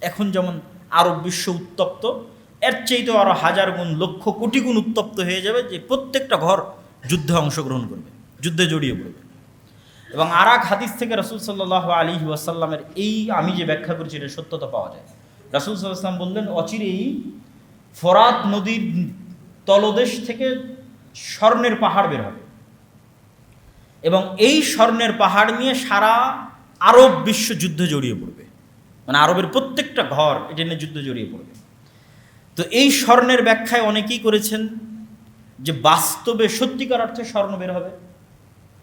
এখন যেমন আরব বিশ্ব উত্তপ্ত, এর চেয়েতেও আরও হাজার গুণ লক্ষ কোটি গুণ উত্তপ্ত হয়ে যাবে, যে প্রত্যেকটা ঘর যুদ্ধে অংশগ্রহণ করবে, যুদ্ধে জড়িয়ে পড়বে। এবং আর এক হাদিস থেকে রাসূল সাল্লাল্লাহু আলাইহি ওয়াসাল্লামের এই আমি যে ব্যাখ্যা করছি এর সত্যতা পাওয়া যায়। রাসূল সাল্লাল্লাহু আলাইহি ওয়াসাল্লাম বললেন, অচিরেই ফোরাত নদীর তলদেশ থেকে স্বর্ণের পাহাড় বের হবে, এবং এই স্বর্ণের পাহাড় নিয়ে সারা আরব বিশ্ব যুদ্ধে জড়িয়ে পড়বে, মানে আরবের প্রত্যেকটা ঘর এটা নিয়ে যুদ্ধে জড়িয়ে পড়বে। তো এই স্বর্ণের ব্যাখ্যায় অনেকেই করেছেন যে বাস্তবে সত্যিকার অর্থে স্বর্ণ বের হবে।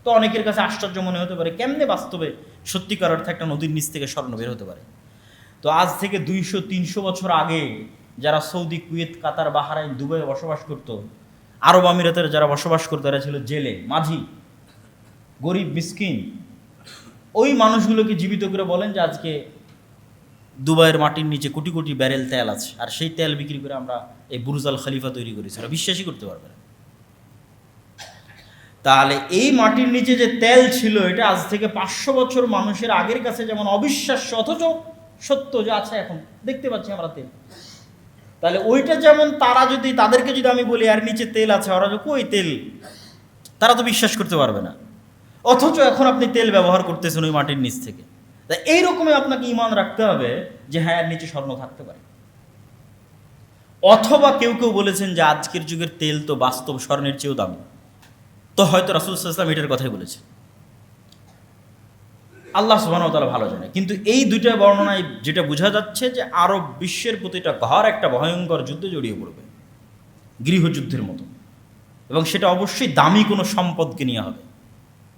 তো অনেকের কাছে আশ্চর্য মনে হতে পারে, কেমনে বাস্তবে সত্যিকার অর্থে একটা নদীর নিচ থেকে স্বর্ণ বের হতে পারে। তো আজ থেকে 200-300 বছর আগে যারা সৌদি, কুয়েত, কাতার, বাহরাইন, দুবাইয়ে বসবাস করত, আরব আমিরাতের যারা বসবাস করতো, এরা ছিল জেলে, মাঝি, গরিব, মিসকিন। ওই মানুষগুলোকে জীবিত করে বলেন যে আজকে দুবাইয়ের মাটির নিচে কোটি কোটি ব্যারেল তেল আছে, আর সেই তেল বিক্রি করে আমরা এই বুরুজ আল খলিফা তৈরি করেছি। ওরা বিশ্বাসই করতে পারবে না। তাহলে এই মাটির নিচে যে তেল ছিল, এটা আজ থেকে 500 বছর মানুষের আগের কাছে যেমন অবিশ্বাস্য, অথচ সত্য যে আছে, এখন দেখতে পাচ্ছি আমরা তেল। তাহলে ওইটা যেমন তাদেরকে যদি আমি বলি আর নিচে তেল আছে, ওরা যে কই তেল, তারা তো বিশ্বাস করতে পারবে না। অথচ এখন আপনি তেল ব্যবহার করতেছেন ওই মাটির নিচ থেকে। তাই এইরকমই আপনাকে ঈমান রাখতে হবে যে হ্যাঁ, এর নিচে স্বর্ণ থাকতে পারে। অথবা কেউ কেউ বলেছেন যে আজকের যুগের তেল তো বাস্তব স্বর্ণের চেয়েও দামি। তো হয়তো রাসূল সাল্লাল্লাহু আলাইহি ওয়াসাল্লাম এটার কথাই বলেছেন, আল্লাহ সুবহানাহু ওয়া তাআলা ভালো জানে। কিন্তু এই দুইটা বর্ণনায় যেটা বোঝা যাচ্ছে যে আরব বিশ্বের প্রতিটা ঘর একটা ভয়ঙ্কর যুদ্ধে জড়িয়ে পড়বে, গৃহযুদ্ধের মতো। এবং সেটা অবশ্যই দামি কোনো সম্পদকে নিয়ে হবে,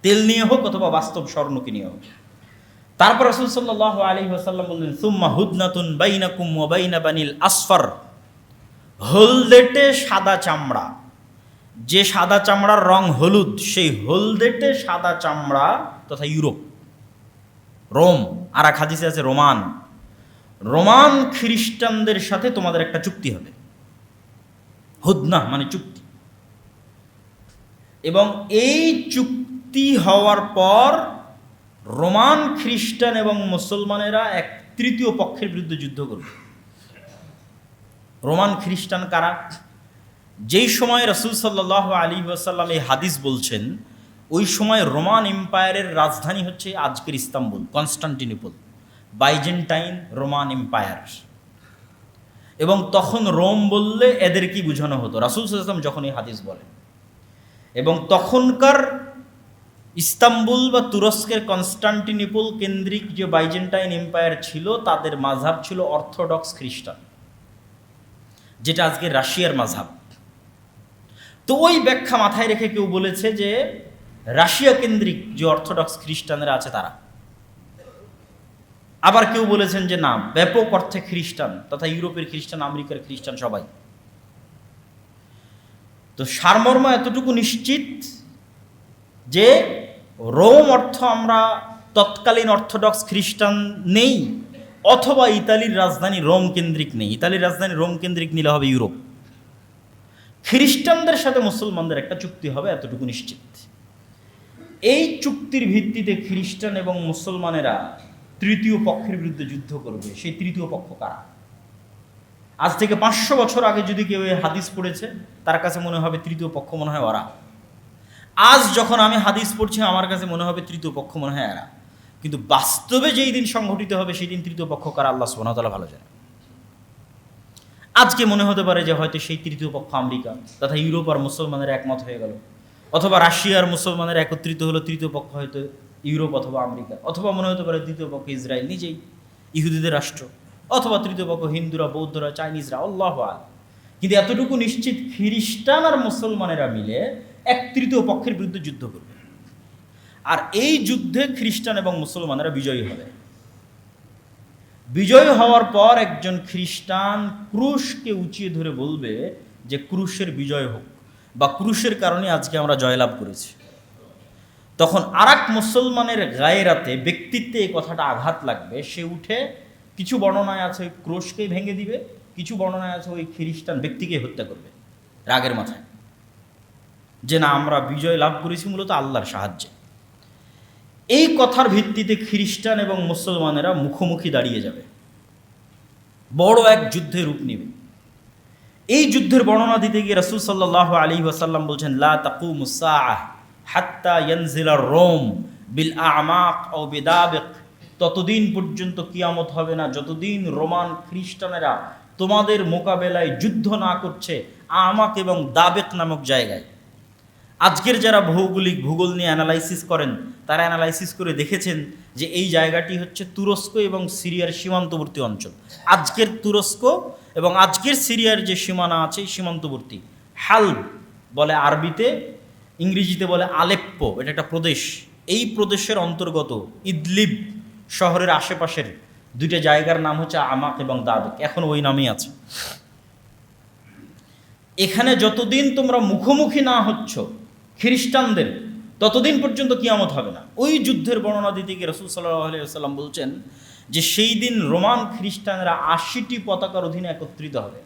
তেল নিয়ে হোক অথবা বাস্তব স্বর্ণকে নিয়ে হোক। তারপর রাসূল সাল্লাল্লাহু আলাইহি ওয়াসাল্লাম বললেন, সুম্মা হুদনাতুন বাইনাকুম ওয়া বাইনা বানিল আসফার, হলদেটে সাদা চামড়া, যে সাদা চামড়ার রং হলুদ, সেই হলদেটে সাদা চামড়া তথা ইউরোপ, রোম, আর এক হাদিসে আছে রোমান খ্রিস্টানদের সাথে তোমাদের একটা চুক্তি হবে। হুদনা মানে চুক্তি। এবং এই চুক্তি হওয়ার পর রোমান খ্রিস্টান এবং মুসলমানেরা এক তৃতীয় পক্ষের বিরুদ্ধে যুদ্ধ করবে। রোমান খ্রিস্টান কারা? যেই সময় রাসূল সাল্লাল্লাহু আলাইহি ওয়াসাল্লাম এই হাদিস বলছেন, ওই সময় রোমান এম্পায়ারের রাজধানী হচ্ছে আজকের Istanbul, Constantinople, Byzantine Roman empire. এবং তখন রোম বললে এদের কি বোঝানো হতো রাসূল সাল্লাল্লাহু আলাইহি ওয়াসাল্লাম যখন এই হাদিস বলেন। এবং তখনকার ইস্তাম্বুল বা তুরস্কের কনস্টান্টিনোপল কেন্দ্রিক যে বাইজেন্টাইন এম্পায়ার ছিল, তাদের মাযহাব ছিল অর্থোডক্স খ্রিস্টান, যেটা আজকে রাশিয়ার মাযহাব। তো ওই ব্যাখ্যা মাথায় রেখে কেউ বলেছে যে রাশিয়া কেন্দ্রিক যে অর্থোডক্স খ্রিস্টানরা আছে তারা। আবার কেউ বলেছেন যে না, ব্যাপক অর্থে খ্রিস্টান তথা ইউরোপের খ্রিস্টান, আমেরিকার খ্রিস্টান, সবাই। তো সারমর্ম এতটুকু নিশ্চিত যে রোম অর্থ আমরা তৎকালীন অর্থোডক্স খ্রিস্টান নেই, অথবা ইতালির রাজধানী রোম কেন্দ্রিক নেই। ইতালির রাজধানী রোম কেন্দ্রিক নিলে হবে ইউরোপ। খ্রিস্টানদের সাথে মুসলমানদের একটা চুক্তি হবে, এতটুকু নিশ্চিত। এই চুক্তির ভিত্তিতে খ্রিস্টান এবং মুসলমানেরা তৃতীয় পক্ষের বিরুদ্ধে যুদ্ধ করবে। সেই তৃতীয় পক্ষ কারা? আজ থেকে 500 বছর আগে যদি কেউ এই হাদিস পড়েছে, তার কাছে মনে হবে তৃতীয় পক্ষ মনে হয় ওরা। আজ যখন আমি হাদিস পড়ছি, আমার কাছে মনে হবে তৃতীয় পক্ষ মনে হয় এরা। কিন্তু বাস্তবে যেই দিন সংঘটিত হবে, সেই দিন তৃতীয় পক্ষ কারা আল্লাহ সুবহানাহু ওয়া তাআলা ভালো জানেন। আজকে মনে হতে পারে যে হয়তো সেই তৃতীয় পক্ষ আমেরিকা তথা ইউরোপ আর মুসলমানের একমত হয়ে গেল, অথবা রাশিয়া আর মুসলমানের একত্রিত হলো, তৃতীয় পক্ষ হয়তো ইউরোপ অথবা আমেরিকা, অথবা মনে হতে পারে তৃতীয় পক্ষ ইসরায়েল নিজেই, ইহুদিদের রাষ্ট্র, অথবা তৃতীয় পক্ষ হিন্দুরা, বৌদ্ধরা, চাইনিজরা, আল্লাহু আ'লাম। কিন্তু এতটুকু নিশ্চিত, খ্রিস্টান আর মুসলমানেরা মিলে এক তৃতীয় পক্ষের বিরুদ্ধে যুদ্ধ করবে। আর এই যুদ্ধে খ্রিস্টান এবং মুসলমানেরা বিজয়ী হবে। বিজয় হওয়ার পর একজন খ্রিস্টান ক্রুশকে উঁচিয়ে ধরে বলবে যে ক্রুশের বিজয় হোক, বা ক্রুশের কারণে আজকে আমরা জয়লাভ করেছি। তখন আর এক মুসলমানের গায়রাতে, ব্যক্তিত্বে এই কথাটা আঘাত লাগবে। সে উঠে, কিছু বর্ণনায় আছে ক্রুশকেই ভেঙে দিবে, কিছু বর্ণনায় আছে ওই খ্রিস্টান ব্যক্তিকে হত্যা করবে রাগের মাথায়, যে না, আমরা বিজয় লাভ করেছি মূলত আল্লাহর সাহায্যে। এই কথার ভিত্তিতে খ্রিস্টান এবং মুসলমানেরা মুখোমুখি দাঁড়িয়ে যাবে। বড় এক যুদ্ধের রূপ নেবে। এই যুদ্ধের বর্ণনা দিতে গিয়ে রাসূল সাল্লাল্লাহু আলাইহি ওয়াসাল্লাম বলছেন, লা তাকুমুস সাআহ হাত্তা ইয়ানজিলা রোম বিল আমাক ও বিদাবিক, ততদিন পর্যন্ত কিয়ামত হবে না যতদিন রোমান খ্রিস্টানেরা তোমাদের মোকাবেলায় যুদ্ধ না করছে আমাক এবং দাবেক নামক জায়গায়। আজকের যারা ভূগোল নিয়ে অ্যানালাইসিস করেন তারা অ্যানালাইসিস করে দেখেছেন যে এই জায়গাটি হচ্ছে তুরস্ক এবং সিরিয়ার সীমান্তবর্তী অঞ্চল। আজকের তুরস্ক এবং আজকের সিরিয়ার যে সীমানা আছে সীমান্তবর্তী, হালব বলে আরবিতে, ইংরেজিতে বলে আলেপ্পো, এটা একটা প্রদেশ। এই প্রদেশের অন্তর্গত ইদলিব শহরের আশেপাশের দুইটা জায়গার নাম হচ্ছে আমাক এবং দাবেক, এখন ওই নামেই আছে। এখানে যতদিন তোমরা মুখোমুখি না হচ্ছ খ্রিস্টানদের, ততদিন পর্যন্ত কিয়ামত হবে না। ওই যুদ্ধের বর্ণনা দিতে গিয়ে রাসূল সাল্লাল্লাহু আলাইহি ওয়াসাল্লাম বলছেন যে সেই দিন রোমান খ্রিস্টানরা ৮০টি পতাকার অধীনে একত্রিত হবে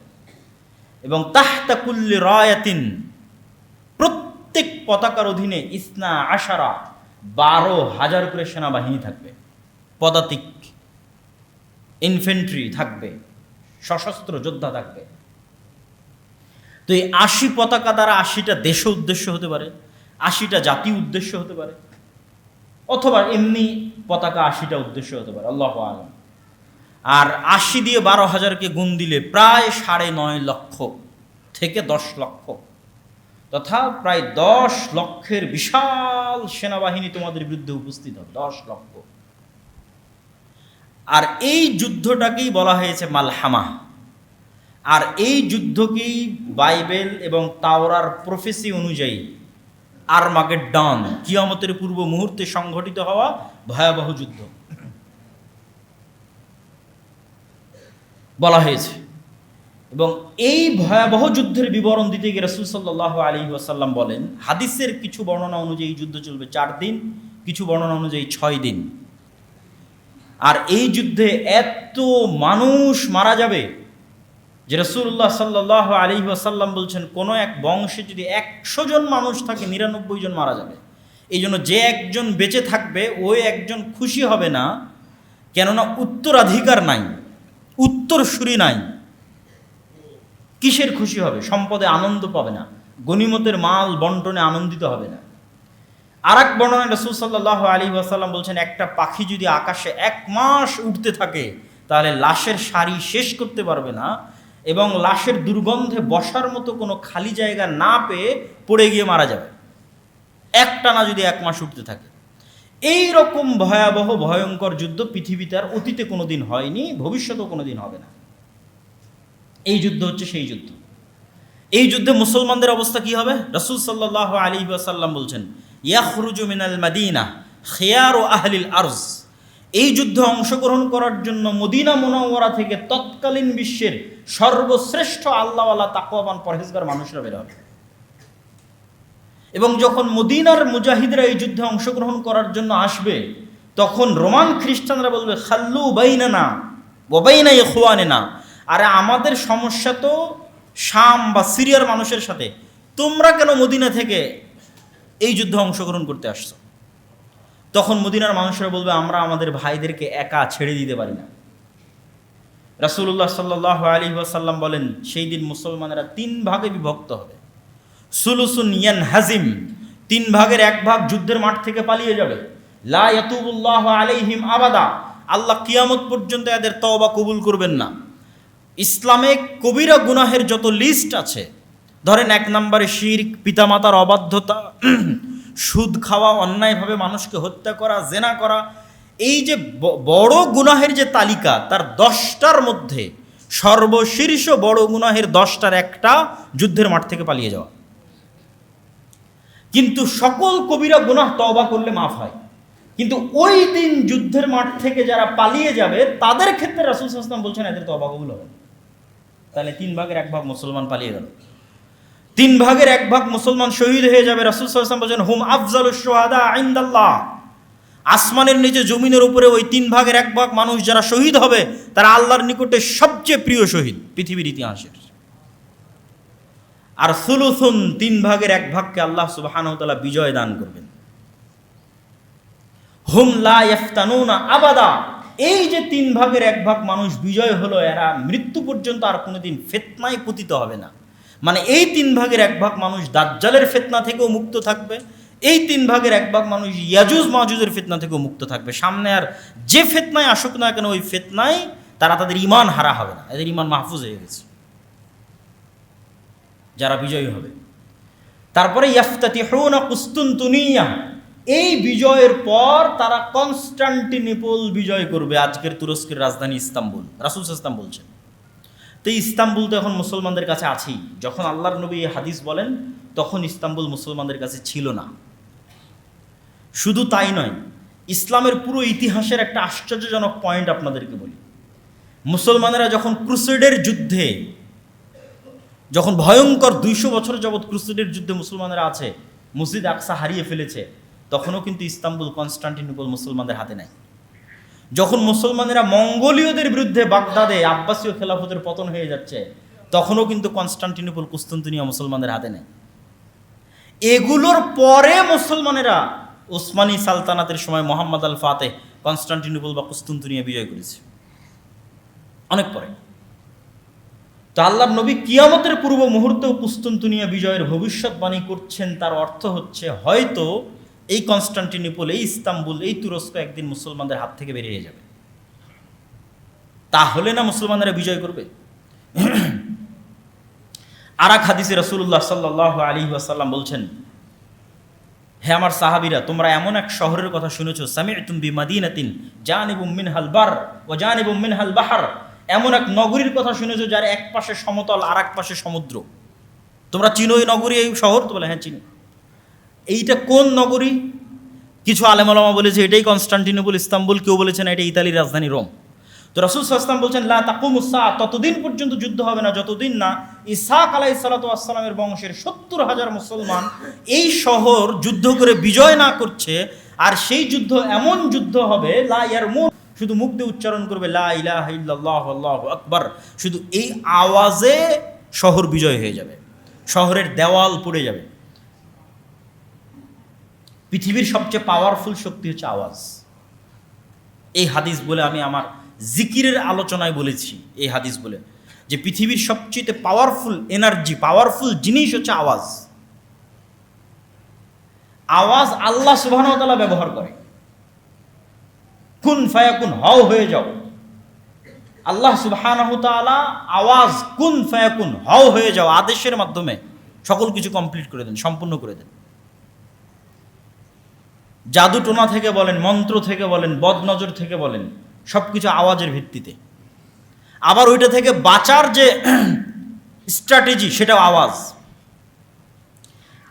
এবং তাহতা কুল্লি রায়াতিন, প্রত্যেক পতাকার অধীনে ইসনা আশারা ১২,০০০ করে সেনাবাহিনী থাকবে, পদাতিক ইনফেন্ট্রি থাকবে, সশস্ত্র যোদ্ধা থাকবে। তো এই ৮০ পতাকা দ্বারা ৮০টা দেশ উদ্দেশ্য হতে পারে, ৮০টা জাতি উদ্দেশ্য হতে পারে, অথবা এমনি পতাকা ৮০টা উদ্দেশ্য হতে পারে, আল্লাহু আলাম। আর ৮০ দিয়ে ১২,০০০কে গুণ দিলে প্রায় ৯.৫ লক্ষ থেকে ১০ লক্ষ, তথা প্রায় ১০ লক্ষের বিশাল সেনাবাহিনী তোমাদের বিরুদ্ধে উপস্থিত হবে, ১০ লক্ষ। আর এই যুদ্ধটাকেই বলা হয়েছে মালহামা। আর এই যুদ্ধকেই বাইবেল এবং তাওরার প্রফেসি অনুযায়ী আরমাগেড্ডন, কিয়ামতের পূর্ব মুহূর্তে সংঘটিত হওয়া ভয়াবহ যুদ্ধ বলা হয়েছে। এবং এই ভয়াবহ যুদ্ধের বিবরণ দিতে গিয়ে রাসূল সাল্লাল্লাহু আলাইহি ওয়াসাল্লাম বলেন, হাদিসের কিছু বর্ণনা অনুযায়ী যুদ্ধ চলবে ৪ দিন, কিছু বর্ণনা অনুযায়ী ৬ দিন। আর এই যুদ্ধে এত মানুষ মারা যাবে যে রাসূলুল্লাহ সাল্লাল্লাহু আলাইহি ওয়াসাল্লাম বলছেন, কোনো এক বংশে যদি ১০০ জন মানুষ থাকে ৯৯ জন মারা যাবে। এই জন্য যে একজন বেঁচে থাকবে ওই একজন খুশি হবে না, কেননা উত্তরাধিকার নাই, উত্তরসূরি নাই। কিসের খুশি হবে? সম্পদে আনন্দ পাবে না, গনিমতের মাল বন্টনে আনন্দিত হবে না। আর এক বর্ণনায় রাসূল সাল্লাল্লাহু আলাইহি ওয়াসাল্লাম বলছেন, একটা পাখি যদি আকাশে ১ মাস উঠতে থাকে তাহলে লাশের সারি শেষ করতে পারবে না এবং লাশের দুর্গন্ধে বসার মতো কোনো খালি জায়গা না পেয়ে পড়ে গিয়ে মারা যাবে, একটানা যদি ১ মাস উঠতে থাকে। এই রকম ভয়াবহ ভয়ঙ্কর যুদ্ধ পৃথিবীতে আর অতীতে কোনোদিন হয়নি, ভবিষ্যতেও কোনোদিন হবে না। এই যুদ্ধ হচ্ছে সেই যুদ্ধ। এই যুদ্ধে মুসলমানদের অবস্থা কি হবে? রাসূল সাল্লাল্লাহু আলাইহি ওয়াসাল্লাম বলছেন, ইয়াখরুজু মিনাল মাদিনা খিয়ারু আহলিল আরজ, এই যুদ্ধে অংশগ্রহণ করার জন্য মদিনা মুনাওয়ারা থেকে তৎকালীন বিশ্বের সর্বশ্রেষ্ঠ আল্লাহওয়ালা তাকওয়াবান পরহেজগার মানুষরা বের হবে। এবং যখন মদিনার মুজাহিদরা এই যুদ্ধে অংশগ্রহণ করার জন্য আসবে, তখন রোমান খ্রিস্টানরা বলবে, খাল্লু বাইনানা ওয়া বাইনা ইখওয়ানিনা, আরে আমাদের সমস্যা তো শাম বা সিরিয়ার মানুষের সাথে, তোমরা কেন মদিনা থেকে এই যুদ্ধে অংশগ্রহণ করতে আসছো? তখন মদিনার মানুষরা বলবে, আমরা আমাদের ভাইদেরকে একা ছেড়ে দিতে পারি না। রাসূলুল্লাহ সাল্লাল্লাহু আলাইহি ওয়াসাল্লাম বলেন, সেই দিন মুসলমানেরা ৩ ভাগে বিভক্ত হবে। সুলুসুন ইয়ানহাজিম, ৩ ভাগের ১ ভাগ যুদ্ধের মাঠ থেকে পালিয়ে যাবে। লা ইয়াতুবুল্লাহু আলাইহিম আবাদা, আল্লাহ কিয়ামত পর্যন্ত এদের তওবা কবুল করবেন না। ইসলামে কবিরা গুনাহের যত লিস্ট আছে, ধরেন ১ নম্বরে শিরক, পিতামাতার অবাধ্যতা, সুদ খাওয়া, অন্যায়ভাবে মানুষকে হত্যা করা, জেনা করা, এই যে বড় গুনাহের যে তালিকা, তার 10টার মধ্যে সর্বশীর্ষ বড় গুনাহের 10টার একটা যুদ্ধের মাঠ থেকে পালিয়ে যাওয়া। কিন্তু সকল কবিরা গুনাহ তওবা করলে মাফ হয়, কিন্তু ওই দিন যুদ্ধের মাঠ থেকে যারা পালিয়ে যাবে তাদের ক্ষেত্রে রাসূল সাল্লাল্লাহু আলাইহি ওয়াসাল্লাম বলছেন এদের তওবা কবুল হবে। তাহলে ৩ ভাগের ১ ভাগ মুসলমান পালিয়ে গেল, ৩ ভাগের 1 ভাগ মুসলমান শহীদ হয়ে যাবে। রাসূল সাল্লাল্লাহু আলাইহি ওয়াসাল্লাম বলেন, হুম আফজালুশ শুহাদা ইনদাল্লাহ, আসমানের নিচে জমিনের উপরে ওই 3 ভাগের 1 ভাগ মানুষ যারা শহীদ হবে তারা আল্লাহর নিকটে সবচেয়ে প্রিয় শহীদ পৃথিবীর ইতিহাসের। আর সুলুসুন, 3 ভাগের 1 ভাগকে আল্লাহ সুবহানাহু ওয়া তাআলা বিজয় দান করবেন। হুম লা ইফতানুনা আবাদা, এই যে 3 ভাগের 1 ভাগ মানুষ বিজয় হলো, এরা মৃত্যু পর্যন্ত আর কোনোদিন ফিতনায় পতিত হবে না। মানে এই 3 ভাগের 1 ভাগ মানুষ দাজ্জালের ফিতনা থেকেও মুক্ত থাকবে, এই 3 ভাগের 1 ভাগ মানুষ ইয়াজুজ মাজুজের ফিতনা থেকেও মুক্ত থাকবে। সামনে আর যে ফিতনায় আসুক না কেন, ওই ফিতনায় তারা তাদের ঈমান হারা হবে না, এদের ঈমান মাহফুজ হয়ে গেছে যারা বিজয়ী হবে। তারপরে ইয়াফতাতিহুনা কুস্তুনতুনিয়া, এই বিজয়ের পর তারা কনস্টান্টিনোপল বিজয় করবে, আজকের তুরস্কের রাজধানী ইস্তাম্বুল। রাসূল সাল্লাল্লাহু আলাইহি ওয়াসাল্লাম বলছেন। তো ইস্তাম্বুল তো এখন মুসলমানদের কাছে আছেই। যখন আল্লাহর নবী এই হাদিস বলেন তখন ইস্তাম্বুল মুসলমানদের কাছে ছিল না। শুধু তাই নয়, ইসলামের পুরো ইতিহাসের একটা আশ্চর্যজনক পয়েন্ট আপনাদেরকে বলি। মুসলমানেরা যখন ক্রুসেডের যুদ্ধে, যখন ভয়ঙ্কর 200 বছর যাবৎ ক্রুসেডের যুদ্ধে মুসলমানেরা আছে, মসজিদ আকসা হারিয়ে ফেলেছে, তখনও কিন্তু ইস্তাম্বুল কনস্টান্টিনোপল মুসলমানদের হাতে নাই। যখন মুসলমানেরা মঙ্গোলীয়দের বিরুদ্ধে বাগদাদে আব্বাসীয় খেলাফতের পতন হয়ে যাচ্ছে, তখনও কিন্তু কনস্টান্টিনোপল কুস্তুনতুনিয়া মুসলমানদের হাতে নেই। এগুলোর পরে মুসলমানেরা ওসমানী সালতানাতের সময় মোহাম্মদ আল ফাতেহ কনস্টান্টিনোপল বা কুস্তুনতুনিয়া বিজয় করেছে, অনেক পরে। তো আল্লাহর নবী কিয়ামতের পূর্ব মুহূর্তেও কুস্তুনতুনিয়া বিজয়ের ভবিষ্যৎবাণী করছেন। তার অর্থ হচ্ছে হয়তো এই কনস্টান্টিনোপল, এই ইস্তাম্বুল, এই তুরস্ক একদিন মুসলমানদের হাত থেকে বেরিয়ে যাবে। তাহলে না মুসলমানেরা বিজয় করবে। আর এক হাদিসে রাসূলুল্লাহ সাল্লাল্লাহু আলাইহি ওয়াসাল্লাম বলছেন, হে আমার সাহাবীরা, তোমরা এমন এক শহরের কথা শুনেছো, সামি'তুম বিমাদিনাতিন জানিবুম মিনহাল বার ওয়া জানিবুম মিনহাল বাহর, এমন এক নগরীর কথা শুনেছো যার এক পাশে সমতল আর এক পাশে সমুদ্র। তোমরা চিনো এই নগরী, এই শহর? তো বলে হ্যাঁ চিনি। এইটা কোন নগরী? কিছু আলেম ওলামা বলেছে এটাই কনস্টান্টিনোপল ইস্তাম্বুল, কেউ বলেছেন এটা ইতালির রাজধানী রোম। তো রাসূল সাল্লাল্লাহু আলাইহি ওয়াসাল্লাম বলছেন, লা তাকুমুস সাআ, ততদিন পর্যন্ত যুদ্ধ হবে না যতদিন না ইসহাক আলাইহিস সালাতু ওয়াস সালামের বংশের 70,000 মুসলমান এই শহর যুদ্ধ করে বিজয় না করছে। আর সেই যুদ্ধ এমন যুদ্ধ হবে, লা ইয়ারমুন, শুধু মুখ দিয়ে উচ্চারণ করবে লা ইলাহা ইল্লাল্লাহ আল্লাহু আকবার, শুধু এই আওয়াজে শহর বিজয় হয়ে যাবে, শহরের দেওয়াল পড়ে যাবে। পৃথিবীর সবচেয়ে পাওয়ারফুল শক্তি হচ্ছে আওয়াজ। এই হাদিস বলে আমি আমার জিকিরের আলোচনায় বলেছি, এই হাদিস বলে যে পৃথিবীর সবচেয়ে পাওয়ারফুল এনার্জি, পাওয়ারফুল জিনিস হচ্ছে আওয়াজ। আওয়াজ আল্লাহ সুবহানাহু ওয়া তাআলা ব্যবহার করে। কুন ফায়াকুন, হও হয়ে যাও। আল্লাহ সুবহানাহু ওয়া তাআলা আওয়াজ কুন ফায়াকুন, হও হয়ে যাও আদেশের মাধ্যমে সকল কিছু কমপ্লিট করে দেন, সম্পূর্ণ করে দেন। জাদু টোনা থেকে বলেন, মন্ত্র থেকে বলেন, বদনজর থেকে বলেন, সব কিছু আওয়াজের ভিত্তিতে। আবার ওইটা থেকে বাঁচার যে স্ট্র্যাটেজি, সেটাও আওয়াজ।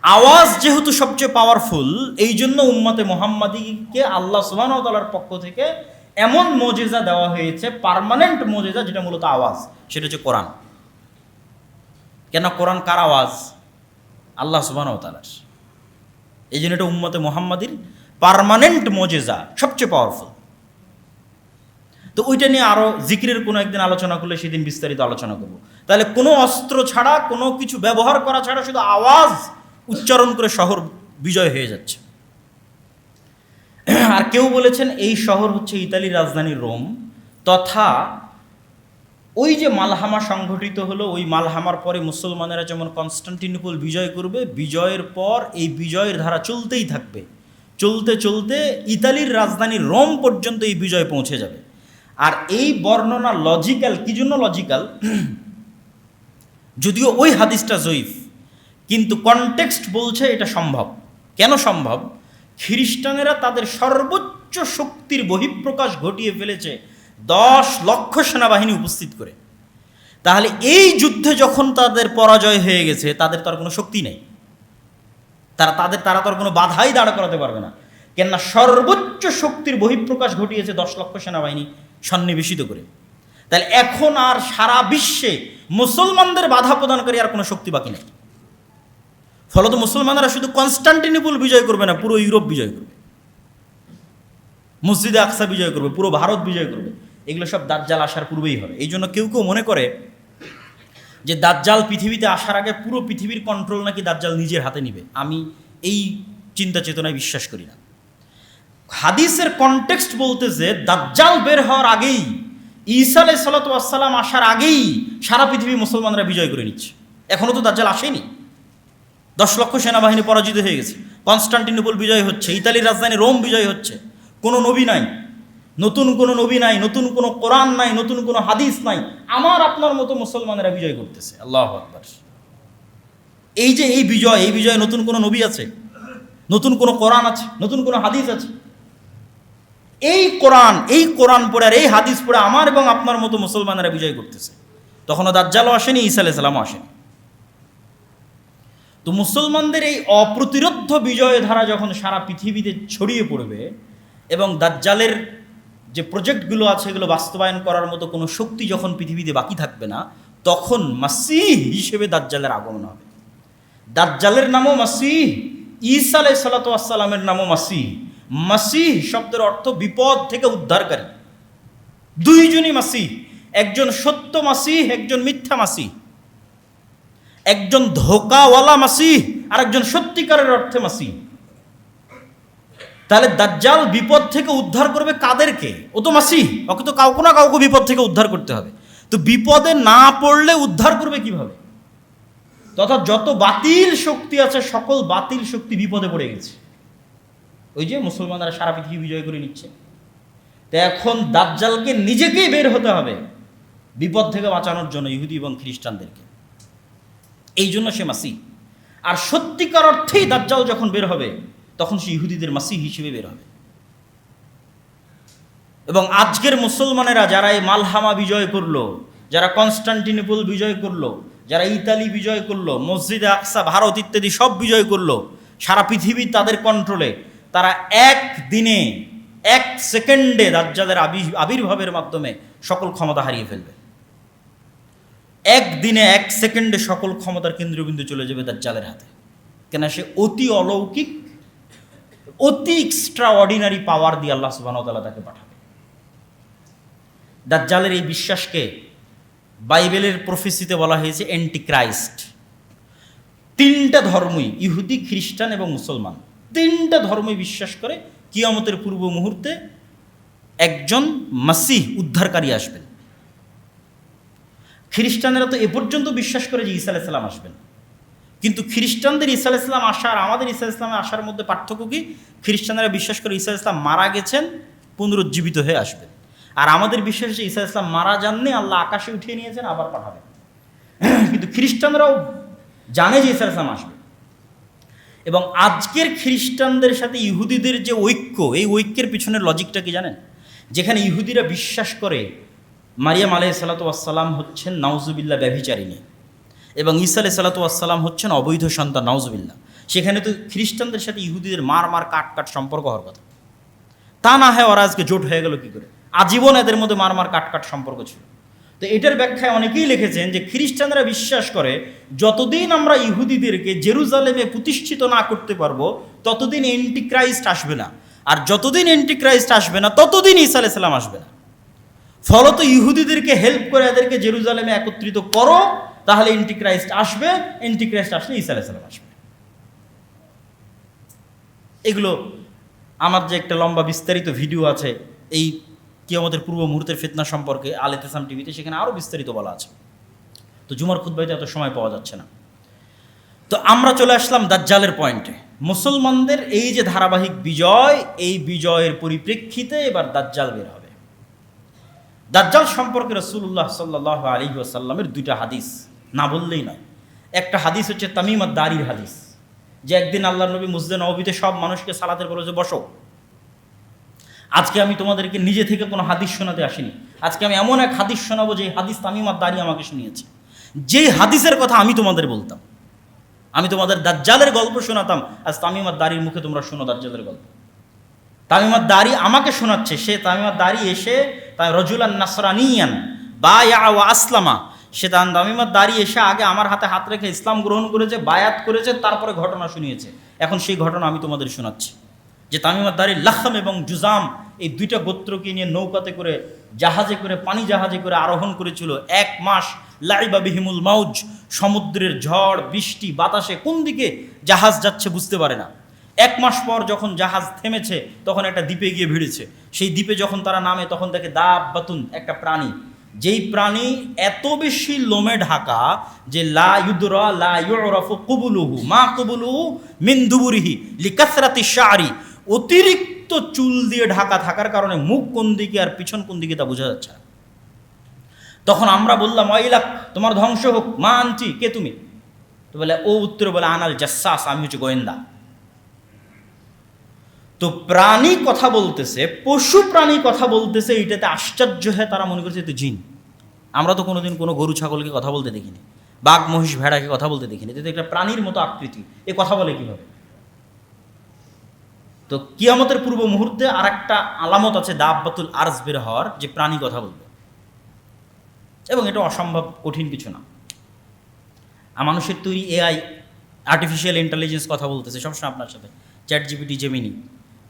আওয়াজ যেহেতু সবচেয়ে পাওয়ারফুল, এই জন্য উম্মতে মুহাম্মাদীকে আল্লাহ সুবহানাহু ওয়া তাআলার পক্ষ থেকে এমন মুজিজা দেওয়া হয়েছে, পার্মানেন্ট মুজিজা, যেটা মূলত আওয়াজ, সেটা হচ্ছে কোরআন। কেন কোরআন কার আওয়াজ? আল্লাহ সুবহানাহু ওয়া তাআলার। এই জন্য এটা উম্মতে মুহাম্মাদীর পার্মানেন্ট মুজিজা, সবচেয়ে পাওয়ারফুল। তো ওইটা নিয়ে আরও জিকিরের কোনো একদিন আলোচনা করলে সেদিন বিস্তারিত আলোচনা করব। তাহলে কোনো অস্ত্র ছাড়া, কোনো কিছু ব্যবহার করা ছাড়া শুধু আওয়াজ উচ্চারণ করে শহর বিজয় হয়ে যাচ্ছে। আর কেউ বলেছেন এই শহর হচ্ছে ইতালির রাজধানী রোম, তথা ওই যে মালহামা সংঘটিত হলো, ওই মালহামার পরে মুসলমানেরা যেমন কনস্টান্টিনোপল বিজয় করবে, বিজয়ের পর এই বিজয়ের ধারা চলতেই থাকবে, চলতে চলতে ইতালির রাজধানী রোম পর্যন্ত এই বিজয় পৌঁছে যাবে। আর এই বর্ণনা লজিক্যাল। কি জন্য লজিক্যাল? যদিও ওই হাদিসটা জয়ীফ, কিন্তু কনটেক্সট বলছে এটা সম্ভব। কেন সম্ভব? খ্রিস্টানেরা তাদের সর্বোচ্চ শক্তির বহিঃপ্রকাশ ঘটিয়ে ফেলেছে 10 লক্ষ সেনাবাহিনী উপস্থিত করে। তাহলে এই যুদ্ধে যখন তাদের পরাজয় হয়ে গেছে, তাদের তো আর কোনো শক্তি নেই, তারা তো আর কোনো বাধাই দাঁড় করাতে পারবে না। কেননা সর্বোচ্চ শক্তির বহিঃপ্রকাশ ঘটিয়েছে 10 লক্ষ সেনাবাহিনী সন্নিবেশিত করে। তাহলে এখন আর সারা বিশ্বে মুসলমানদের বাধা প্রদানকারী আর কোনো শক্তি বাকি নেই। ফলত মুসলমানরা শুধু কনস্টান্টিনোপল বিজয় করবে না, পুরো ইউরোপ বিজয় করবে, মসজিদে আকসা বিজয় করবে, পুরো ভারত বিজয় করবে। এগুলো সব দাজ্জাল আসার পূর্বেই হবে। এই জন্য কেউ কেউ মনে করে যে দাজ্জাল পৃথিবীতে আসার আগে পুরো পৃথিবীর কন্ট্রোল নাকি দাজ্জাল নিজের হাতে নিবে। আমি এই চিন্তা চেতনায় বিশ্বাস করি না। হাদিসের কনটেক্সট বলতেছে দাজ্জাল বের হওয়ার আগেই, ঈসা আলাইহিস সালাতু ওয়াস সালাম আসার আগেই সারা পৃথিবী মুসলমানরা বিজয় করে নিচ্ছে। এখনও তো দাজ্জাল আসেনি। 10 লক্ষ সেনাবাহিনী পরাজিত হয়ে গেছে, কনস্টান্টিনোপল বিজয় হচ্ছে, ইতালির রাজধানী রোম বিজয় হচ্ছে। কোনো নবী নাই, নতুন কোনো নবী নাই, নতুন কোনো কোরআন নাই, নতুন কোনো হাদিস নাই, আমার আপনার মতো মুসলমানেরা বিজয় করতেছে। আল্লাহু আকবার। এই যে এই বিজয় নতুন কোনো নবী আছে, নতুন কোনো কোরআন আছে, নতুন কোনো হাদিস আছে? এই কোরআন পড়ে আর এই হাদিস পড়ে আমার এবং আপনার মতো মুসলমানেরা বিজয় করতেছে। তখনও দাজ্জালও আসেনি, ঈসা আলাইহিস সালামও আসেনি। তো মুসলমানদের এই অপ্রতিরোধ্য বিজয় ধারা যখন সারা পৃথিবীতে ছড়িয়ে পড়বে এবং দাজ্জালের যে প্রজেক্টগুলো আছে এগুলো বাস্তবায়ন করার মতো কোনো শক্তি যখন পৃথিবীতে বাকি থাকবে না, তখন মাসীহ হিসেবে দাজ্জালের আগমন হবে। দাজ্জালের নামও মাসীহ, ঈসা আলাইহিস সালাতু ওয়াস সালামের নামও মাসীহ। মাসীহ শব্দের অর্থ বিপদ থেকে উদ্ধারকারী। দুইজনই মাসীহ, একজন সত্য মাসীহ, একজন মিথ্যা মাসীহ। একজন ধোকাওয়ালা মাসীহ আর একজন সত্যিকারের অর্থে মাসীহ। তাহলে দাজ্জাল বিপদ থেকে উদ্ধার করবে কাদেরকে? ও তো মাসীহ, ওকে তো কাউকে না কাউকে বিপদ থেকে উদ্ধার করতে হবে। তো বিপদে না পড়লে উদ্ধার করবে কিভাবে? তথা যত বাতিল শক্তি আছে সকল বাতিল শক্তি বিপদে পড়ে গেছে। ওই যে মুসলমানরা সারা পৃথিবী বিজয় করে নিচ্ছে। তো এখন দাজ্জালকে নিজেকেই বের হতে হবে বিপদ থেকে বাঁচানোর জন্য, ইহুদি এবং খ্রিস্টানদেরকে। এই জন্য সে মাসীহ। আর সত্যিকার অর্থেই দাজ্জাল যখন বের হবে তখন সে ইহুদিদের মাসীহ হিসেবে বের হবে। এবং আজকের মুসলমানেরা যারা এই মালহামা বিজয় করলো, যারা কনস্টান্টিনোপল বিজয় করলো, যারা ইতালি বিজয় করলো, মসজিদে আকসা, ভারত ইত্যাদি সব বিজয় করলো, সারা পৃথিবী তাদের কন্ট্রোলে, তারা এক দিনে, এক সেকেন্ডে দাজ্জালের আবির্ভাবের মাধ্যমে সকল ক্ষমতা হারিয়ে ফেলবে। একদিনে, এক সেকেন্ডে সকল ক্ষমতার কেন্দ্রবিন্দু চলে যাবে দাজ্জালের হাতে। কেন? সে অতি অলৌকিক, অতি এক্সট্রা অর্ডিনারি পাওয়ার দিয়ে আল্লাহ সুবহানাহু ওয়া তাআলা তাকে পাঠাবে। দাজ্জালের এই বিশ্বাসকে বাইবেলের প্রফেসিতে বলা হয়েছে অ্যান্টিক্রাইস্ট। 3টা ধর্মই, ইহুদি, খ্রিস্টান এবং মুসলমান, 3টা ধর্মই বিশ্বাস করে কিয়ামতের পূর্ব মুহূর্তে একজন মাসীহ উদ্ধারকারী আসবেন। খ্রিস্টানেরা তো এ পর্যন্ত বিশ্বাস করে যে ঈসা আলাইহিস সালাম আসবেন, কিন্তু খ্রিস্টানদের ঈসা আলাইহিস সালাম আসার আমাদের ঈসা আলাইহিস সালামের আসার মধ্যে পার্থক্য কি? খ্রিস্টানেরা বিশ্বাস করে ঈসা আলাইহিস সালাম মারা গেছেন, পুনরুজ্জীবিত হয়ে আসবেন। আর আমাদের বিশ্বাস যে ঈসা আলাইহিস সালাম মারা যাননি, আল্লাহ আকাশে উঠিয়ে নিয়েছেন, আবার পাঠাবেন। কিন্তু খ্রিস্টানরাও জানে যে ঈসা আলাইহিস সালাম আসবে। এবং আজকের খ্রিস্টানদের সাথে ইহুদিদের যে ঐক্য, এই ঐক্যের পিছনের লজিকটা কি জানেন? যেখানে ইহুদিরা বিশ্বাস করে মারিয়াম আলাইহিস সালাতু ওয়াস সালাম হচ্ছেন নাউজুবিল্লাহ ব্যভিচারিণী এবং ঈসা আলাইহিস সালাতু ওয়াস সালাম হচ্ছেন অবৈধ সন্তান, নাউজুবিল্লাহ, সেখানে তো খ্রিস্টানদের সাথে ইহুদিদের মার কাট সম্পর্ক হওয়ার কথা। তা না হয় ওরা আজকে জোট হয়ে গেল কি করে? আজীবন এদের মধ্যে মার কাট সম্পর্ক ছিল। তো এটার ব্যাখ্যায় অনেকেই লিখেছেন যে খ্রিস্টানরা বিশ্বাস করে যতদিন আমরা ইহুদিদেরকে জেরুজালেমে প্রতিষ্ঠিত না করতে পারবো ততদিন অ্যান্টিক্রাইস্ট আসবে না, আর যতদিন অ্যান্টিক্রাইস্ট আসবে না ততদিন ঈসা আলাইহিস সালাম আসবে না। ফলত ইহুদিদেরকে হেল্প করে এদেরকে জেরুজালেমে একত্রিত করো, তাহলে অ্যান্টিক্রাইস্ট আসবে, অ্যান্টিক্রাইস্ট আসলে ঈসা আলাইহিস সালাম আসবে। এগুলো আমার যে একটা লম্বা বিস্তারিত ভিডিও আছে এই কিয়ামতের পূর্ব মুহূর্তের ফিতনা সম্পর্কে আল ইতিসাম টিভিতে, সেখানে আরও বিস্তারিত বলা আছে। তো জুমার খুতবাতে এত সময় পাওয়া যাচ্ছে না। তো আমরা চলে আসলাম দাজ্জালের পয়েন্টে। মুসলমানদের এই যে ধারাবাহিক বিজয়, এই বিজয়ের পরিপ্রেক্ষিতে এবার দাজ্জাল বের হবে। দাজ্জাল সম্পর্কে রাসূলুল্লাহ সাল্লাল্লাহু আলাইহি ওয়াসাল্লামের 2টা হাদিস না বললেই নয়। একটা হাদিস হচ্ছে তামিম আদ-দারির হাদিস, যে একদিন আল্লাহর নবী মসজিদে নববীতে সব মানুষকে সালাতের বলেছে বসো। আজকে আমি তোমাদেরকে নিজে থেকে কোনো হাদিস শোনাতে আসিনি, আজকে আমি এমন এক হাদিস শোনাবো যে হাদিস তামিম আদ-দারি আমাকে শুনিয়েছে। যেই হাদিসের কথা আমি তোমাদের বলতাম, আমি তোমাদের দাজ্জালের গল্প শোনাতাম, আজ তামিম আদ-দারির মুখে তোমরা শোনো দাজ্জালের গল্প। তামিম আদ-দারি আমাকে শোনাচ্ছে। সে তামিম আদ-দারি এসে রজুলান নাসরানিয়ান বায়া ওয়া আসলামা, সে তামিম আদ-দারি এসে আগে আমার হাতে হাত রেখে ইসলাম গ্রহণ করেছে, বায়াত করেছে, তারপরে ঘটনা শুনিয়েছে। এখন সেই ঘটনা আমি তোমাদের শোনাচ্ছি। যে তামিম আদ-দারি লাখম এবং জুজাম এই 2টা গোত্রকে নিয়ে নৌকাতে করে, জাহাজে করে, পানি জাহাজে করে আরোহণ করেছিল 1 মাস। লাইবা বিহিমুল মাউজ, সমুদ্রের ঝড়, বৃষ্টি, বাতাসে কোন দিকে জাহাজ যাচ্ছে বুঝতে পারে না। 1 মাস পর যখন জাহাজ থেমেছে তখন একটা দ্বীপে গিয়ে ভিড়েছে। সেই দ্বীপে যখন তারা নামে তখন দেখে দাব্বাতুন, একটা প্রাণী, যেই প্রাণী এত বেশি লোমে ঢাকা যে লা ইউদরা লা ইউরাফু কুবুলুহু মা কুবুলুহু মিন দুবুরিহি লিকাসরাতি শারি, অতিরিক্ত চুল দিয়ে ঢাকা থাকার কারণে মুখ কোন দিকে আর পিছন কোন দিকে তা বোঝা যাচ্ছে না। তখন আমরা বললাম ওয়াইলাক, তোমার ধ্বংস হোক, মা আনছি, কে তুমি? তো বলে ও উত্তরে বলে আনাল জাসাস, আমি হচ্ছে গোয়েন্দা। তো প্রাণী কথা বলতেছে, পশু প্রাণী কথা বলতেছে, এটাতে আশ্চর্য হয়ে তারা মনে করছে তো জিন। আমরা তো কোনোদিন কোনো গরু ছাগলকে কথা বলতে দেখিনি, বাঘ মহিষ ভেড়াকে কথা বলতে দেখিনি, তো একটা প্রাণীর মতো আকৃতি, এ কথা বলে কিভাবে? তো কিয়ামতের পূর্ব মুহূর্তে আর একটা আলামত আছে দাব্বাতুল আরজ বের হওয়ার, যে প্রাণী কথা বলবে, এবং এটা অসম্ভব কঠিন কিছু না। মানুষের তৈরি এআই, আর্টিফিশিয়াল ইন্টেলিজেন্স কথা বলতেছে সবসময় আপনার সাথে, চ্যাট জিপিটি, জেমিনি।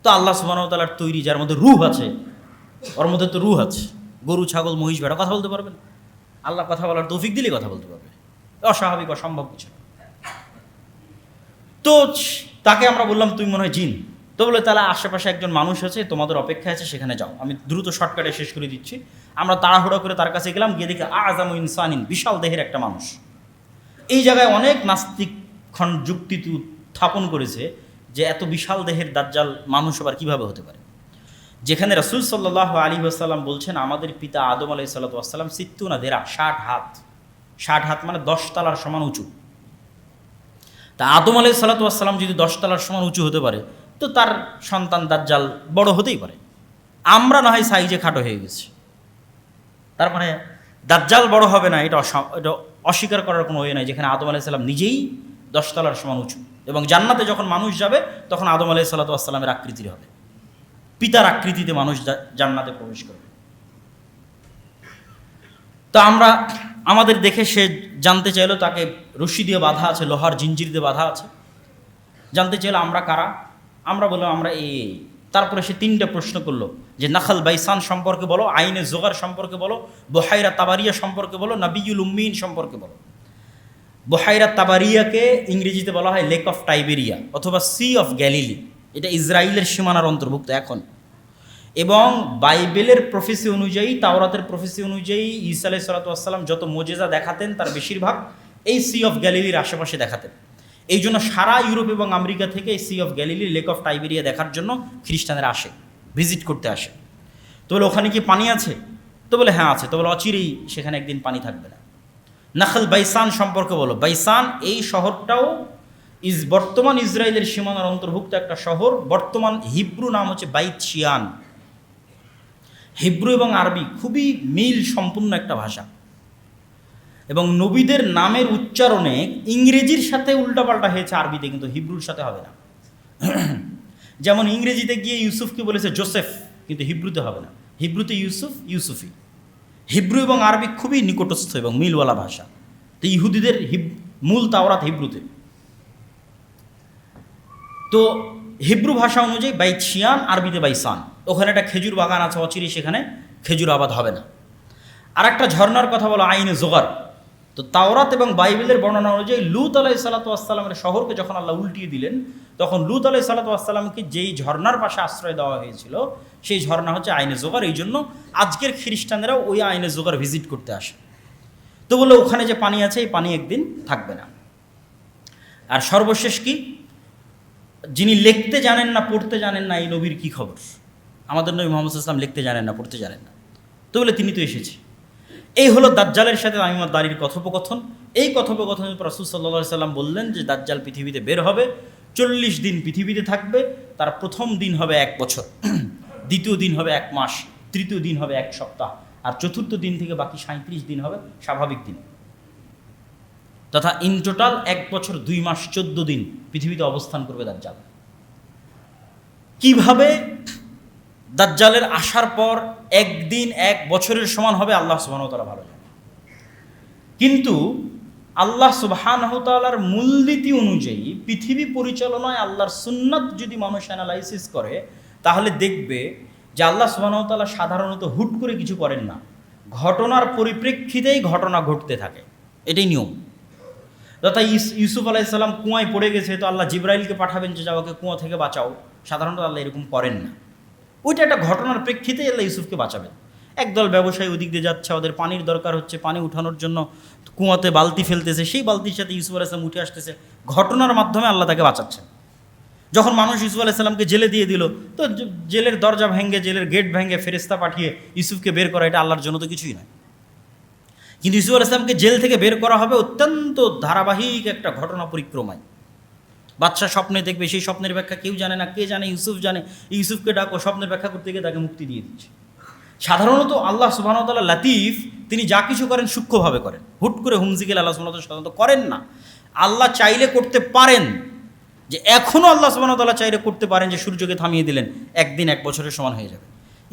তো আল্লাহ সুবহানাহু ওয়া তাআলার তৈরি, যার মধ্যে রূহ আছে, ওর মধ্যে তো রূহ আছে। গরু ছাগল মহিষ ভেড়া কথা বলতে পারবেন? আল্লাহ কথা বলার তৌফিক দিলে কথা বলতে পারবে, অস্বাভাবিক অসম্ভব কিছু। তো তাকে আমরা বললাম তুমি মনে হয় জিন। তো বলে তাহলে আশেপাশে একজন মানুষ আছে, তোমাদের অপেক্ষা আছে, সেখানে যাও। আমি দ্রুত শর্টকাটে শেষ করে দিচ্ছি। আমরা তাড়াহুড়ো করে তার কাছে গেলাম, গিয়ে দেখি আযামু ইনসানিন, বিশাল দেহের একটা মানুষ। এই জায়গায় অনেক নাস্তিক যুক্তি উত্থাপন করেছে যে এত বিশাল দেহের দাজ্জাল মানুষ আবার কীভাবে হতে পারে, যেখানে রাসূল সাল্লাল্লাহু আলাইহি ওয়াসাল্লাম বলছেন আমাদের পিতা আদম আলাইহিস সালাতু ওয়াস সালাম 60 হাত, 60 হাত মানে 10 তলার সমান উঁচু। তা আদম আলাইহিস সালাতু ওয়াস সালাম যদি 10 তলার সমান উঁচু হতে পারে, তো তার সন্তান দাজ্জাল বড় হতেই পারে। আমরা না হয় সাইজে খাটো হয়ে গেছি, তার মানে দাজ্জাল বড় হবে না, এটা অস্বীকার করার কোনো ওয়ে নাই, যেখানে আদম আলাইহিস সালাম নিজেই 10 তলার সমান উঁচু। এবং জান্নাতে যখন মানুষ যাবে তখন আদম আলাইহিস সালাতু ওয়াস সালামের আকৃতির হবে, পিতার আকৃতিতে মানুষ জান্নাতে প্রবেশ করবে। তো আমরা আমাদের দেখে সে জানতে চাইলো, তাকে রশি দিয়ে বাঁধা আছে, লোহার জিঞ্জির দিয়ে বাঁধা আছে। জানতে চাইলো আমরা কারা, আমরা বললাম আমরা এই। তারপরে সে 3টে প্রশ্ন করলো, যে নাখাল বাইসান সম্পর্কে বলো, আইনে জোগার সম্পর্কে বলো, বুহাইরা তাবারিয়া সম্পর্কে বলো, নাবিয়ুল উম্মিন সম্পর্কে বলো। বুহাইরা তাবারিয়াকে ইংরেজিতে বলা হয় লেক অফ টাইবেরিয়া অথবা সি অফ গ্যালিলি, এটা ইসরায়েলের সীমানার অন্তর্ভুক্ত এখন। এবং বাইবেলের প্রফেসি অনুযায়ী, তাওরাতের প্রফেসি অনুযায়ী ঈসা আলাইহিস সালাতু ওয়াস সালাম যত মুজিজা দেখাতেন তার বেশিরভাগ এই সি অফ গ্যালিলির আশেপাশে দেখাতেন। এই জন্য সারা ইউরোপ এবং আমেরিকা থেকে এই sea of Galilee, lake of Tiberias দেখার জন্য খ্রিস্টানরা আসে, ভিজিট করতে আসে। তো বলে ওখানে কি পানি আছে? তো বলে হ্যাঁ আছে। তো বলে অচিরেই সেখানে একদিন পানি থাকবে না। নাখল বাইসান সম্পর্কে বলো। বাইসান এই শহরটাও বর্তমান ইসরায়েলের সীমানার অন্তর্ভুক্ত একটা শহর। বর্তমান হিব্রু নাম হচ্ছে বাইত শিয়ান। হিব্রু এবং আরবি খুবই মিল সম্পূর্ণ একটা ভাষা, এবং নবীদের নামের উচ্চারণে ইংরেজির সাথে উল্টাপাল্টা হয়েছে আরবিতে, কিন্তু হিব্রুর সাথে হবে না। যেমন ইংরেজিতে গিয়ে ইউসুফকে বলেছে জোসেফ, কিন্তু হিব্রুতে হবে না। হিব্রুতে ইউসুফ, ইউসুফি। হিব্রু এবং আরবি খুবই নিকটস্থ এবং মিলওয়ালা ভাষা। তো ইহুদিদের মূল তাওরাত হিব্রুতে। তো হিব্রু ভাষা অনুযায়ী বাইত শিয়ান, আরবিতে বাইসান। ওখানে একটা খেজুর বাগান আছে, অচিরে সেখানে খেজুর আবাদ হবে না। আর একটা ঝর্ণার কথা বলো আইনে জোগার। তো তাওরাত এবং বাইবেলের বর্ণনা অনুযায়ী লূত আলাইহিস সালাতু ওয়াস সালামের শহরকে যখন আল্লাহ উল্টিয়ে দিলেন, তখন লূত আলাইহিস সালাতু ওয়াস সালামকে যেই ঝর্ণার পাশে আশ্রয় দেওয়া হয়েছিল সেই ঝর্ণা হচ্ছে আইনে জোগার। এই জন্য আজকের খ্রিস্টানরাও ওই আইনে জোগার ভিজিট করতে আসে। তো বলে ওখানে যে পানি আছে, এই পানি একদিন থাকবে না। আর সর্বশেষ কি, যিনি লিখতে জানেন না, পড়তে জানেন না, এই নবীর কি খবর? আমাদের নবী মুহাম্মদ সাল্লাল্লাহু আলাইহি ওয়াসাল্লাম লিখতে জানেন না, পড়তে জানেন না। তো বলে তিনি তো এসেছে। এই হলো দাজ্জালের সাথে তামিমাত-দারির কথোপকথন। এই কথোপকথনের পর রাসূল সাল্লাল্লাহু আলাইহি ওয়াসাল্লাম বললেন যে দাজ্জাল পৃথিবীতে বের হবে, 40 দিন পৃথিবীতে থাকবে। তার প্রথম দিন হবে 1 বছর, দ্বিতীয় দিন হবে 1 মাস, তৃতীয় দিন হবে 1 সপ্তাহ, আর চতুর্থ দিন থেকে বাকি 37 দিন হবে স্বাভাবিক দিন। তথা ইন টোটাল 1 বছর 2 মাস 14 দিন পৃথিবীতে অবস্থান করবে দাজ্জাল। কিভাবে দাজ্জালের আসার পর একদিন 1 বছরের সমান হবে আল্লাহ সুবহানাহু ওয়া তাআলা ভালো জানেন। কিন্তু আল্লাহ সুবহানাহু ওয়া তাআলার মূলনীতি অনুযায়ী পৃথিবী পরিচালনায় আল্লাহর সুন্নাত যদি মানুষ অ্যানালাইসিস করে, তাহলে দেখবে যে আল্লাহ সুবহানাহু ওয়া তাআলা সাধারণত হুট করে কিছু করেন না, ঘটনার পরিপ্রেক্ষিতেই ঘটনা ঘটতে থাকে, এটাই নিয়ম। তথা ইউসুফ আলাইহিসসালাম কুয়ায় পড়ে গেছে, তো আল্লাহ জিব্রাইলকে পাঠাবেন যে যাওয়াকে কুয়া থেকে বাঁচাও। সাধারণত আল্লাহ এরকম করেন না। ওইটা একটা ঘটনার প্রেক্ষিতে আল্লাহ ইউসুফকে বাঁচাবেন। একদল ব্যবসায়ী ওদিক দিয়ে যাচ্ছে, ওদের পানির দরকার হচ্ছে, পানি উঠানোর জন্য কুয়াতে বালতি ফেলতেছে, সেই বালতির সাথে ইউসুফ আলাইহিসসালাম উঠে আসতেছে, ঘটনার মাধ্যমে আল্লাহ তাকে বাঁচাচ্ছেন। যখন মানুষ ইউসুফ আলাইহিসসালামকে জেলে দিয়ে দিল, তো জেলের দরজা ভেঙে, জেলের গেট ভেঙে ফেরেশতা পাঠিয়ে ইউসুফকে বের করা, এটা আল্লাহর জন্য তো কিছুই নয়। কিন্তু ইউসুফ আলাইহিসসালামকে জেল থেকে বের করা হবে অত্যন্ত ধারাবাহিক একটা ঘটনা পরিক্রমায়। বাদশা স্বপ্নে দেখবে, সেই স্বপ্নের ব্যাখ্যা কেউ জানে না, কে জানে? ইউসুফ জানে। ইউসুফকে ডাকো, স্বপ্নের ব্যাখ্যা করতে গিয়ে তাকে মুক্তি দিয়ে দিচ্ছে। সাধারণত আল্লাহ সুবহানাহু ওয়া তাআলা লাতিফ, তিনি যা কিছু করেন সূক্ষ্মভাবে করেন, হুট করে হুমজিকেল আল্লাহ সুবহানাহু ওয়া তাআলা সাধারণত করেন না। আল্লাহ চাইলে করতে পারেন, যে এখনও আল্লাহ সুবহানাহু ওয়া তাআলা চাইলে করতে পারেন যে সূর্যকে থামিয়ে দিলেন, একদিন 1 বছরের সমান হয়ে যাবে।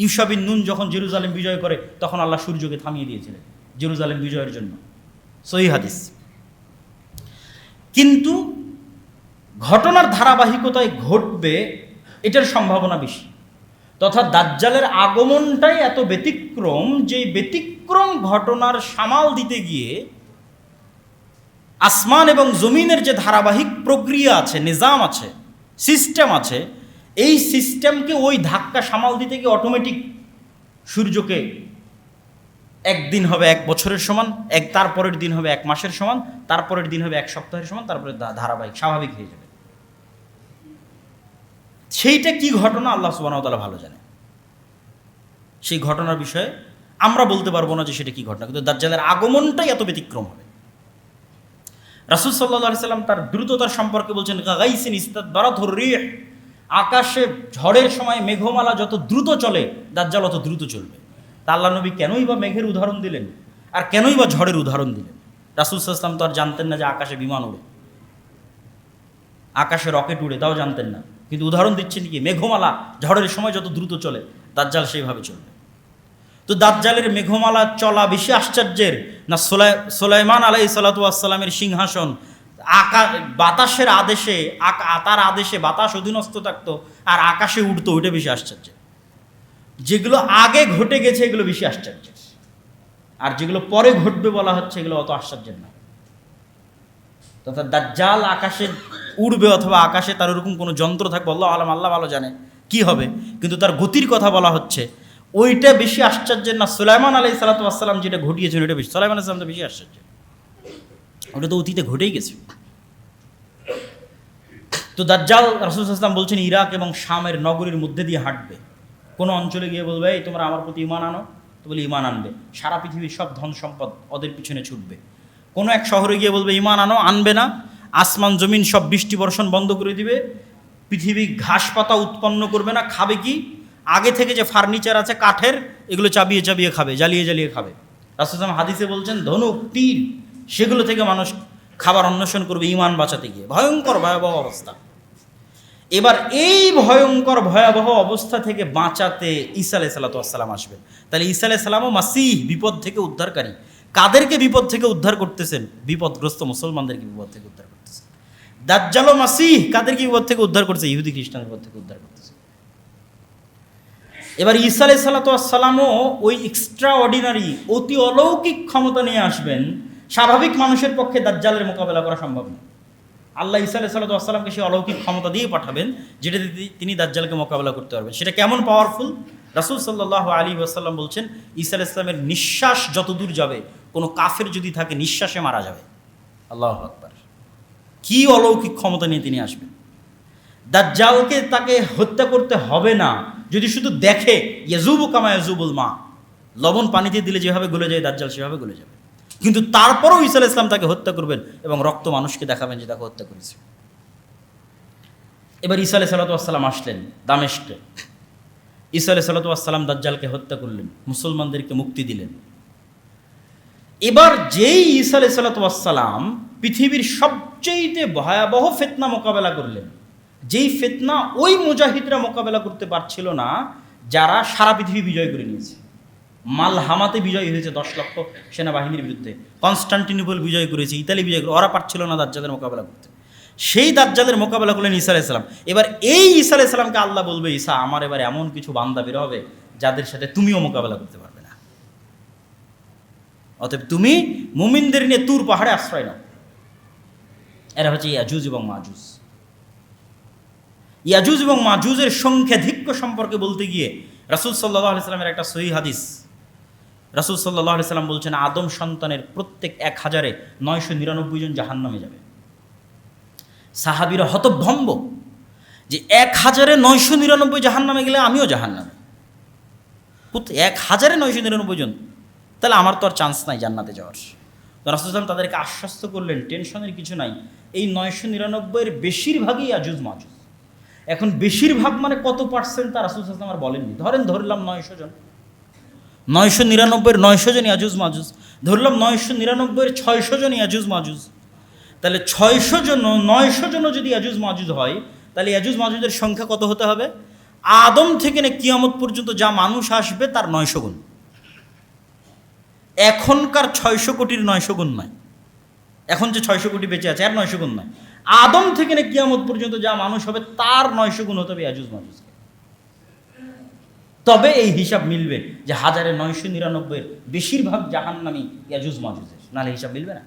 ইউশা বিন নুন যখন জেরুজালেম বিজয় করে, তখন আল্লাহ সূর্যকে থামিয়ে দিয়েছিলেন জেরুজালেম বিজয়ের জন্য, সহিহ হাদিস। কিন্তু ঘটনার ধারাবাহিকতায় ঘটবে এটার সম্ভাবনা বেশি, তথা দাজ্জালের আগমনটাই এত ব্যতিক্রম, যে ব্যতিক্রম ঘটনার সামাল দিতে গিয়ে আসমান এবং জমিনের যে ধারাবাহিক প্রক্রিয়া আছে, নিজাম আছে, সিস্টেম আছে, এই সিস্টেমকে ওই ধাক্কা সামাল দিতে গিয়ে অটোমেটিক সূর্যকে একদিন হবে 1 বছরের সমান, তারপরের দিন হবে 1 মাসের সমান, তারপরের দিন হবে 1 সপ্তাহের সমান, তারপরে ধারাবাহিক স্বাভাবিক হয়ে যাবে। সেইটা কি ঘটনা আল্লাহ সুবহানাহু ওয়া তাআলা ভালো জানে। সেই ঘটনার বিষয়ে আমরা বলতে পারবো না যে সেটা কি ঘটনা, কিন্তু দাজ্জালের আগমনটাই এত ব্যতিক্রম হবে। রাসূল সাল্লাল্লাহু আলাইহি সাল্লাম তার দ্রুততার সম্পর্কে বলছেন, গাইসিন ইস্তাদবারাতুর রিহ, আকাশে ঝড়ের সময় মেঘমালা যত দ্রুত চলে, দাজ্জাল অত দ্রুত চলবে। তা আল্লাহ নবী কেনই বা মেঘের উদাহরণ দিলেন, আর কেনই বা ঝড়ের উদাহরণ দিলেন? রাসূল সাল্লাল্লাহু আলাইহি সাল্লাম তো আর জানতেন না যে আকাশে বিমান ওড়ে, আকাশে রকেট উড়ে, তাও জানতেন না। কিন্তু উদাহরণ দিচ্ছেন কি, মেঘমালা ঝড়ের সময় যত দ্রুত চলে, দাজ্জাল সেইভাবে চলবে। তো দাজ্জালের মেঘমালা চলা বেশি আশ্চর্যের না সুলাইমান আলাইহিস সালাতু ওয়াস সালামের সিংহাসন বাতাসের আদেশে, তার আদেশে বাতাস অধীনস্থ থাকতো আর আকাশে উঠতো, ওইটা বেশি আশ্চর্যের। যেগুলো আগে ঘটে গেছে এগুলো বেশি আশ্চর্যের, আর যেগুলো পরে ঘটবে বলা হচ্ছে এগুলো অত আশ্চর্যের না। তথা দাজ্জাল আকাশে উড়বে অথবা আকাশে তার ওরকম কোনো যন্ত্র থাকবে, আল্লাহ আলাম, আল্লাহ ভালো জানে কি হবে, কিন্তু তার গতির কথা বলা হচ্ছে, ওইটা বেশি আশ্চর্যের না। সুলাইমান আলাইহিস সালাতু ওয়াস সালাম যেটা ঘটিয়েছেন ওইটা বেশি, সুলাইমান আলাইহিস সালাম তো বেশি আশ্চর্য, ওটা তো অতীতে ঘটেই গেছে। তো দাজ্জাল রাসূল সাল্লাল্লাহু আলাইহি ওয়াসাল্লাম বলছেন ইরাক এবং শামের নগরীর মধ্যে দিয়ে হাঁটবে। কোনো অঞ্চলে গিয়ে বলবে, এই তোমরা আমার প্রতি ঈমান আনো, তো বলে ঈমান আনবে। সারা পৃথিবীর সব ধন সম্পদ ওদের পিছনে ছুটবে। কোনো এক শহরে গিয়ে বলবে ঈমান আনো, আনবে না, আসমান জমিন সব বৃষ্টি বর্ষণ বন্ধ করে দিবে, পৃথিবী ঘাস পাতা উৎপন্ন করবে না। খাবে কি? আগে থেকে যে ফার্নিচার আছে কাঠের, এগুলো চাবিয়ে চাবিয়ে খাবে, জ্বালিয়ে জ্বালিয়ে খাবে। রাসূল সাল্লাল্লাহু আলাইহি ওয়াসাল্লাম হাদিসে বলছেন ধনুক, তীর, সেগুলো থেকে মানুষ খাবার অন্বেষণ করবে ঈমান বাঁচাতে গিয়ে। ভয়ঙ্কর ভয়াবহ অবস্থা। এবার এই ভয়ঙ্কর ভয়াবহ অবস্থা থেকে বাঁচাতে ঈসা আলাইহিস সালাতু ওয়াস সালাম আসবেন। তাহলে ঈসা আলাইহিস সালামও মাসিহ, বিপদ থেকে উদ্ধারকারী। কাদেরকে বিপদ থেকে উদ্ধার করতেছেন? বিপদগ্রস্ত মুসলমানদেরকে বিপদ থেকে উদ্ধার করতেছেন। দাজ্জালও মাসিহ, কাদেরকে বিপদ থেকে উদ্ধার করছে? ইহুদি খ্রিস্টানদের বিপদ থেকে উদ্ধার করতেছে। এবার ঈসা আলাইহিস সালাতু ওয়াস সালামও ওই এক্সট্রা অর্ডিনারি, অতি অলৌকিক ক্ষমতা নিয়ে আসবেন। স্বাভাবিক মানুষের পক্ষে দাজ্জালের মোকাবেলা করা সম্ভব নয়। আল্লাহ ঈসা আলাইহিস সালাতু ওয়াস সালামকে সেই অলৌকিক ক্ষমতা দিয়ে পাঠাবেন, যেটা তিনি দাজ্জালকে মোকাবেলা করতে পারবেন। সেটা কেমন পাওয়ারফুল? রাসূল সাল্লাল্লাহু আলাইহি ওয়াসাল্লাম বলছেন, ঈসা আলাইহিস সালামের নিঃশ্বাস যত দূর যাবে, কোনো কাফের যদি থাকে নিঃশ্বাসে মারা যাবে। আল্লাহু আকবার! কি অলৌকিক ক্ষমতা নিয়ে তিনি আসবেন। দাজ্জালকে তাকে হত্যা করতে হবে না, যদি শুধু দেখে, ইয়াজুবু কামা ইয়াজুবুল মা, লবণ পানিতে দিলে যেভাবে গলে যায় দাজ্জাল সেভাবে গলে যাবে। কিন্তু তারপরও ঈসা আলাইহিস সালাম তাকে হত্যা করবেন এবং রক্ত মানুষকে দেখাবেন যে তাকে হত্যা করেছে। এবার ঈসা আলাইহিস সালাতু ওয়াস সালাম আসলেন দামেস্কে। ঈসা আলাইহিস সালাতু ওয়াস সালাম দাজ্জালকে হত্যা করলেন, মুসলমানদেরকে মুক্তি দিলেন। এবার যেই ঈসা আলাইহিস সালাতু ওয়াস সালাম পৃথিবীর সবচেয়ে ভয়াবহ ফিতনা মোকাবেলা করলেন, যেই ফিতনা ওই মুজাহিদরা মোকাবেলা করতে পারছিল না যারা সারা পৃথিবী বিজয় করে নিয়েছে। মালহামাতে বিজয় হয়েছে 10 লক্ষ সেনাবাহিনীর বিরুদ্ধে, কনস্টান্টিনোপল বিজয় করেছে, ইতালি বিজয় করে, ওরা পারছিল না দাজ্জালের মোকাবেলা করতে। সেই দাজ্জালের মোকাবেলা করলেন ঈসা আলাইহিস সালাম। এবার এই ঈসা আলাইহিস সালামকে আল্লাহ বলবে, ঈসা, আমার এবার এমন কিছু বান্দা বের হবে যাদের সাথে তুমিও মোকাবেলা করতে পারবে না। অতএব তুমি মুমিনদের নিয়ে তুর পাহাড়ে আশ্রয় নাও। এরা হচ্ছে ইয়াজুজ এবং মাজুজ। ইয়াজুজ এবং মাজুজের সংখ্যাধিক্য সম্পর্কে বলতে গিয়ে রাসূল সাল্লাল্লাহু আলাইহি সাল্লামের একটা সহিহ হাদিস, রাসূল সাল্লাল্লাহু আলাইহি সাল্লাম বলছেন আদম সন্তানের প্রত্যেক 1000-এ 999 জন জাহান্নামে যাবে। সাহাবীরা হতভম্ব যে 1000-এ 999 জাহান্নামে গেলে আমিও জাহান্নামে। 1000-এ 999 জন, তাহলে আমার তো আর চান্স নাই জান্নাতে যাওয়ার। তো রাসূল সাল্লাল্লাহু তাদেরকে আশ্বস্ত করলেন টেনশনের কিছু নাই, এই 999-এর বেশিরভাগই ইয়াজুজ মাজুজ। এখন বেশিরভাগ মানে কত পার্সেন্ট তা রাসূল সাল্লাল্লাহু আলাইহি ওয়াসাল্লাম আর বলেননি। ধরলাম 900 জন, 999-এর 900 জন ইয়াজুজ মাজুজ, ধরলাম 999-এর 600 জন ইয়াজুজ মাজুজ। তাহলে 600 জন 900 জনও যদি ইয়াজুজ মাজুজ হয়, তাহলে ইয়াজুজ মাজুজের সংখ্যা কত হতে হবে? আদম থেকে না কিয়ামত পর্যন্ত যা মানুষ আসবে তার 900 গুণ। এখনকার 600 কোটির 900 গুণ নয়, এখন যে 600 কোটি বেঁচে আছে আর 900 গুণ নয়, আদম থেকে না কিয়ামত পর্যন্ত যা মানুষ হবে তার 900 গুণ হতে হবে ইয়াজুজ মাজুজকে। তবে এই হিসাব মিলবে যে 1000-এ 999-এর বেশিরভাগ জাহান্নামী ইয়াজুজ মাজুজের, নাহলে হিসাব মিলবে না।